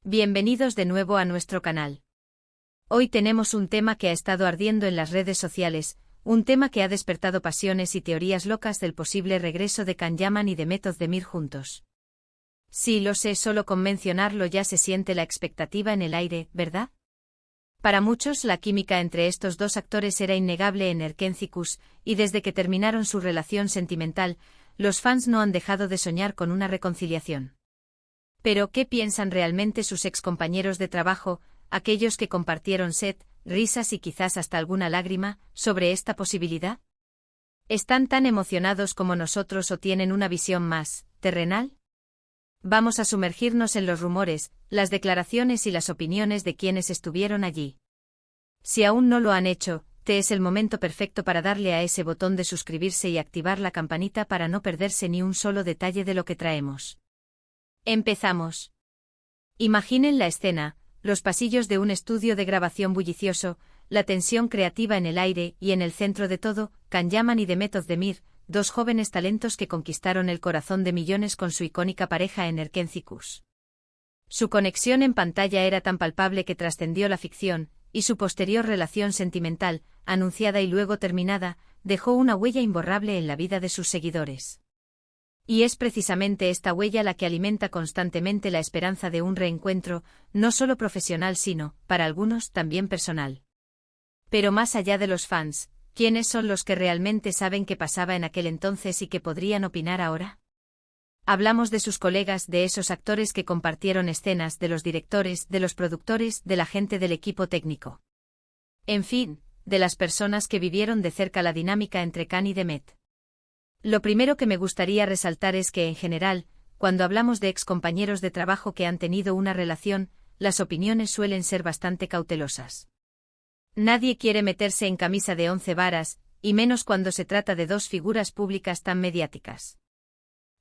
Bienvenidos de nuevo a nuestro canal. Hoy tenemos un tema que ha estado ardiendo en las redes sociales, un tema que ha despertado pasiones y teorías locas del posible regreso de Can Yaman y Demet Özdemir juntos. Sí, lo sé, solo con mencionarlo ya se siente la expectativa en el aire, ¿verdad? Para muchos la química entre estos dos actores era innegable en Erkenzikούς, y desde que terminaron su relación sentimental, los fans no han dejado de soñar con una reconciliación. Pero, ¿qué piensan realmente sus excompañeros de trabajo, aquellos que compartieron set, risas y quizás hasta alguna lágrima, sobre esta posibilidad? ¿Están tan emocionados como nosotros o tienen una visión más terrenal? Vamos a sumergirnos en los rumores, las declaraciones y las opiniones de quienes estuvieron allí. Si aún no lo han hecho, es el momento perfecto para darle a ese botón de suscribirse y activar la campanita para no perderse ni un solo detalle de lo que traemos. Empezamos. Imaginen la escena, los pasillos de un estudio de grabación bullicioso, la tensión creativa en el aire y en el centro de todo, Can Yaman y Demet Özdemir, dos jóvenes talentos que conquistaron el corazón de millones con su icónica pareja en Erkenzikούς. Su conexión en pantalla era tan palpable que trascendió la ficción, y su posterior relación sentimental, anunciada y luego terminada, dejó una huella imborrable en la vida de sus seguidores. Y es precisamente esta huella la que alimenta constantemente la esperanza de un reencuentro, no solo profesional sino, para algunos, también personal. Pero más allá de los fans, ¿quiénes son los que realmente saben qué pasaba en aquel entonces y qué podrían opinar ahora? Hablamos de sus colegas, de esos actores que compartieron escenas, de los directores, de los productores, de la gente del equipo técnico. En fin, de las personas que vivieron de cerca la dinámica entre Can y Demet. Lo primero que me gustaría resaltar es que, en general, cuando hablamos de excompañeros de trabajo que han tenido una relación, las opiniones suelen ser bastante cautelosas. Nadie quiere meterse en camisa de 11 varas, y menos cuando se trata de dos figuras públicas tan mediáticas.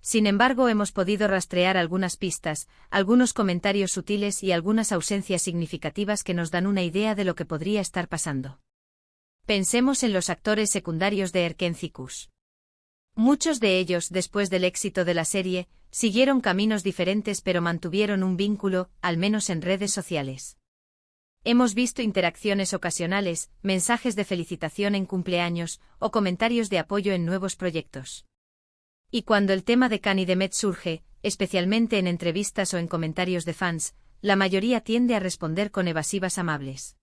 Sin embargo, hemos podido rastrear algunas pistas, algunos comentarios sutiles y algunas ausencias significativas que nos dan una idea de lo que podría estar pasando. Pensemos en los actores secundarios de Erkenzikούς. Muchos de ellos, después del éxito de la serie, siguieron caminos diferentes pero mantuvieron un vínculo, al menos en redes sociales. Hemos visto interacciones ocasionales, mensajes de felicitación en cumpleaños, o comentarios de apoyo en nuevos proyectos. Y cuando el tema de Can y Demet surge, especialmente en entrevistas o en comentarios de fans, la mayoría tiende a responder con evasivas amables.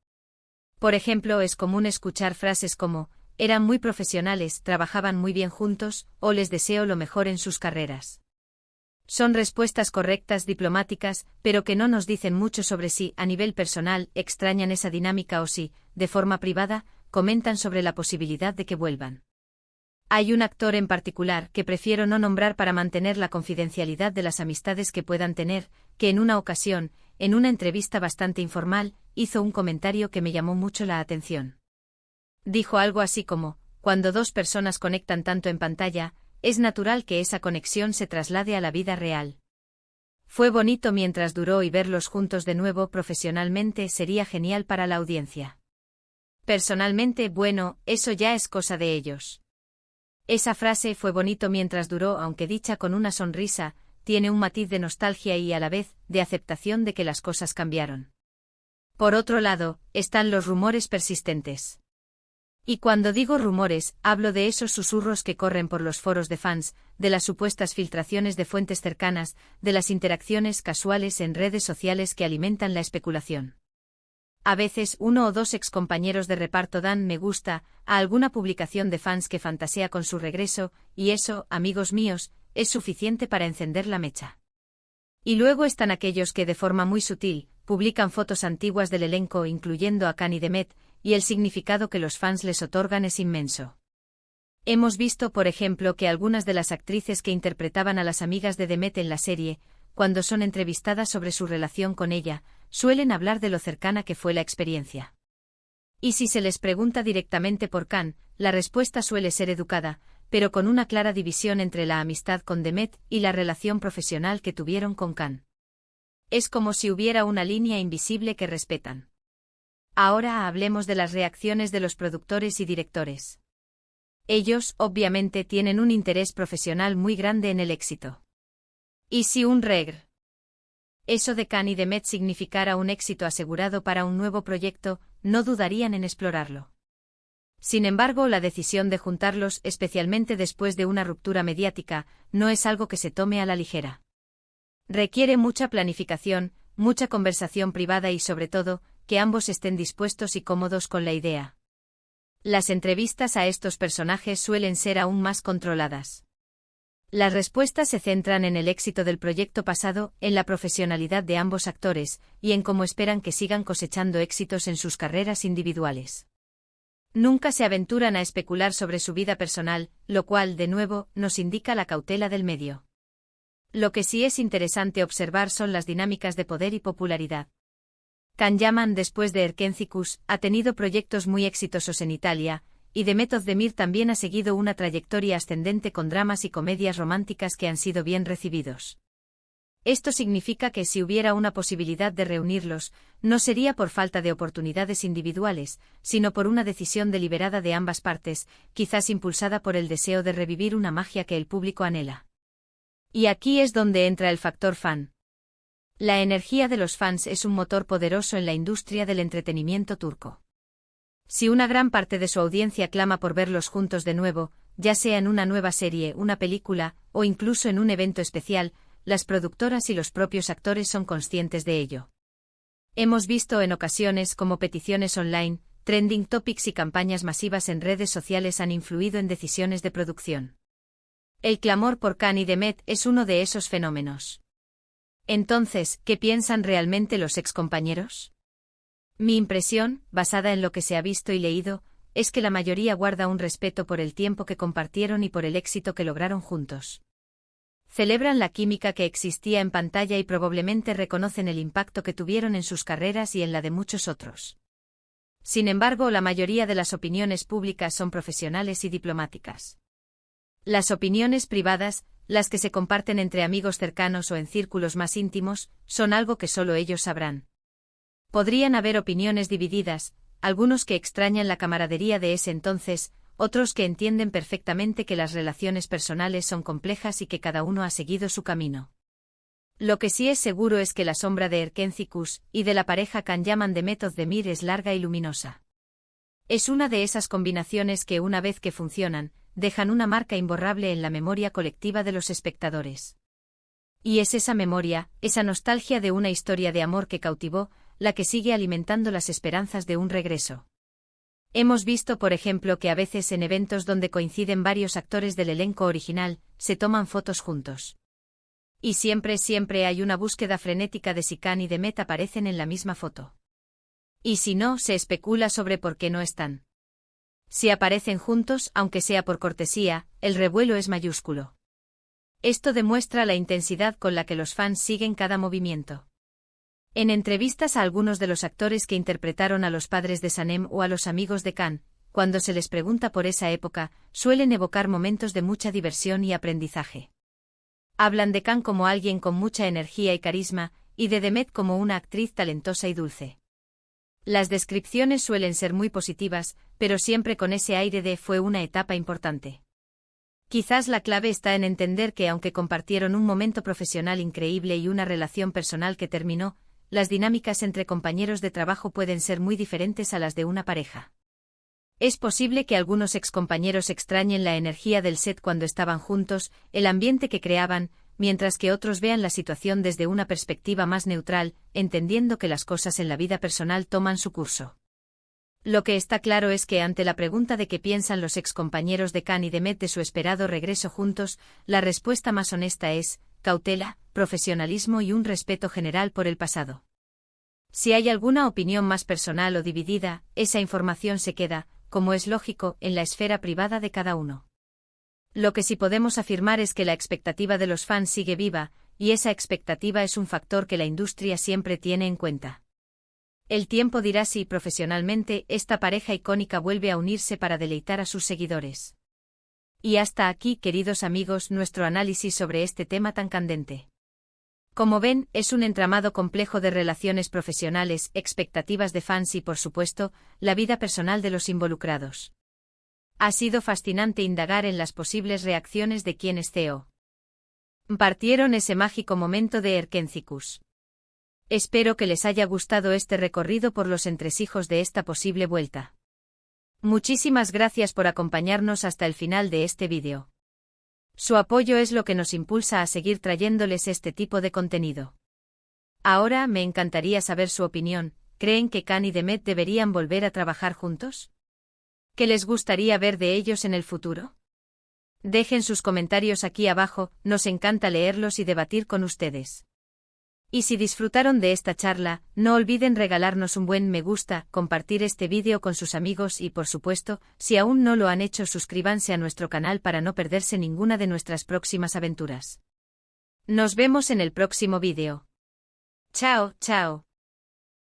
Por ejemplo, es común escuchar frases como: eran muy profesionales, trabajaban muy bien juntos, o les deseo lo mejor en sus carreras. Son respuestas correctas, diplomáticas, pero que no nos dicen mucho sobre si, a nivel personal, extrañan esa dinámica o si, de forma privada, comentan sobre la posibilidad de que vuelvan. Hay un actor en particular que prefiero no nombrar para mantener la confidencialidad de las amistades que puedan tener, que en una ocasión, en una entrevista bastante informal, hizo un comentario que me llamó mucho la atención. Dijo algo así como: cuando dos personas conectan tanto en pantalla, es natural que esa conexión se traslade a la vida real. Fue bonito mientras duró y verlos juntos de nuevo profesionalmente sería genial para la audiencia. Personalmente, bueno, eso ya es cosa de ellos. Esa frase fue bonito mientras duró, aunque dicha con una sonrisa, tiene un matiz de nostalgia y a la vez, de aceptación de que las cosas cambiaron. Por otro lado, están los rumores persistentes. Y cuando digo rumores, hablo de esos susurros que corren por los foros de fans, de las supuestas filtraciones de fuentes cercanas, de las interacciones casuales en redes sociales que alimentan la especulación. A veces uno o dos excompañeros de reparto dan me gusta a alguna publicación de fans que fantasea con su regreso, y eso, amigos míos, es suficiente para encender la mecha. Y luego están aquellos que de forma muy sutil, publican fotos antiguas del elenco incluyendo a Can y Demet, y el significado que los fans les otorgan es inmenso. Hemos visto, por ejemplo, que algunas de las actrices que interpretaban a las amigas de Demet en la serie, cuando son entrevistadas sobre su relación con ella, suelen hablar de lo cercana que fue la experiencia. Y si se les pregunta directamente por Can, la respuesta suele ser educada, pero con una clara división entre la amistad con Demet y la relación profesional que tuvieron con Can. Es como si hubiera una línea invisible que respetan. Ahora hablemos de las reacciones de los productores y directores. Ellos, obviamente, tienen un interés profesional muy grande en el éxito. ¿Y si un regr eso de Khan y Demet significara un éxito asegurado para un nuevo proyecto, no dudarían en explorarlo. Sin embargo, la decisión de juntarlos, especialmente después de una ruptura mediática, no es algo que se tome a la ligera. Requiere mucha planificación, mucha conversación privada y sobre todo, que ambos estén dispuestos y cómodos con la idea. Las entrevistas a estos personajes suelen ser aún más controladas. Las respuestas se centran en el éxito del proyecto pasado, en la profesionalidad de ambos actores, y en cómo esperan que sigan cosechando éxitos en sus carreras individuales. Nunca se aventuran a especular sobre su vida personal, lo cual, de nuevo, nos indica la cautela del medio. Lo que sí es interesante observar son las dinámicas de poder y popularidad. Can Yaman, después de Erkencikus, ha tenido proyectos muy exitosos en Italia, y Demet Özdemir también ha seguido una trayectoria ascendente con dramas y comedias románticas que han sido bien recibidos. Esto significa que si hubiera una posibilidad de reunirlos, no sería por falta de oportunidades individuales, sino por una decisión deliberada de ambas partes, quizás impulsada por el deseo de revivir una magia que el público anhela. Y aquí es donde entra el factor fan. La energía de los fans es un motor poderoso en la industria del entretenimiento turco. Si una gran parte de su audiencia clama por verlos juntos de nuevo, ya sea en una nueva serie, una película, o incluso en un evento especial, las productoras y los propios actores son conscientes de ello. Hemos visto en ocasiones cómo peticiones online, trending topics y campañas masivas en redes sociales han influido en decisiones de producción. El clamor por Can y Demet es uno de esos fenómenos. Entonces, ¿qué piensan realmente los excompañeros? Mi impresión, basada en lo que se ha visto y leído, es que la mayoría guarda un respeto por el tiempo que compartieron y por el éxito que lograron juntos. Celebran la química que existía en pantalla y probablemente reconocen el impacto que tuvieron en sus carreras y en la de muchos otros. Sin embargo, la mayoría de las opiniones públicas son profesionales y diplomáticas. Las opiniones privadas, las que se comparten entre amigos cercanos o en círculos más íntimos, son algo que solo ellos sabrán. Podrían haber opiniones divididas, algunos que extrañan la camaradería de ese entonces, otros que entienden perfectamente que las relaciones personales son complejas y que cada uno ha seguido su camino. Lo que sí es seguro es que la sombra de Erkencikus y de la pareja Can Yaman Demet Özdemir es larga y luminosa. Es una de esas combinaciones que una vez que funcionan, dejan una marca imborrable en la memoria colectiva de los espectadores. Y es esa memoria, esa nostalgia de una historia de amor que cautivó, la que sigue alimentando las esperanzas de un regreso. Hemos visto, por ejemplo, que a veces en eventos donde coinciden varios actores del elenco original, se toman fotos juntos. Y siempre hay una búsqueda frenética de si Can y Demet aparecen en la misma foto. Y si no, se especula sobre por qué no están. Si aparecen juntos, aunque sea por cortesía, el revuelo es mayúsculo. Esto demuestra la intensidad con la que los fans siguen cada movimiento. En entrevistas a algunos de los actores que interpretaron a los padres de Sanem o a los amigos de Can, cuando se les pregunta por esa época, suelen evocar momentos de mucha diversión y aprendizaje. Hablan de Can como alguien con mucha energía y carisma, y de Demet como una actriz talentosa y dulce. Las descripciones suelen ser muy positivas, pero siempre con ese aire de fue una etapa importante. Quizás la clave está en entender que aunque compartieron un momento profesional increíble y una relación personal que terminó, las dinámicas entre compañeros de trabajo pueden ser muy diferentes a las de una pareja. Es posible que algunos excompañeros extrañen la energía del set cuando estaban juntos, el ambiente que creaban, mientras que otros vean la situación desde una perspectiva más neutral, entendiendo que las cosas en la vida personal toman su curso. Lo que está claro es que ante la pregunta de qué piensan los excompañeros de Can y Demet de su esperado regreso juntos, la respuesta más honesta es cautela, profesionalismo y un respeto general por el pasado. Si hay alguna opinión más personal o dividida, esa información se queda, como es lógico, en la esfera privada de cada uno. Lo que sí podemos afirmar es que la expectativa de los fans sigue viva, y esa expectativa es un factor que la industria siempre tiene en cuenta. El tiempo dirá si profesionalmente esta pareja icónica vuelve a unirse para deleitar a sus seguidores. Y hasta aquí, queridos amigos, nuestro análisis sobre este tema tan candente. Como ven, es un entramado complejo de relaciones profesionales, expectativas de fans y, por supuesto, la vida personal de los involucrados. Ha sido fascinante indagar en las posibles reacciones de quienes partieron ese mágico momento de Erkencikus. Espero que les haya gustado este recorrido por los entresijos de esta posible vuelta. Muchísimas gracias por acompañarnos hasta el final de este vídeo. Su apoyo es lo que nos impulsa a seguir trayéndoles este tipo de contenido. Ahora me encantaría saber su opinión. ¿Creen que Khan y Demet deberían volver a trabajar juntos? ¿Qué les gustaría ver de ellos en el futuro? Dejen sus comentarios aquí abajo, nos encanta leerlos y debatir con ustedes. Y si disfrutaron de esta charla, no olviden regalarnos un buen me gusta, compartir este vídeo con sus amigos y por supuesto, si aún no lo han hecho, suscríbanse a nuestro canal para no perderse ninguna de nuestras próximas aventuras. Nos vemos en el próximo vídeo. Chao, chao.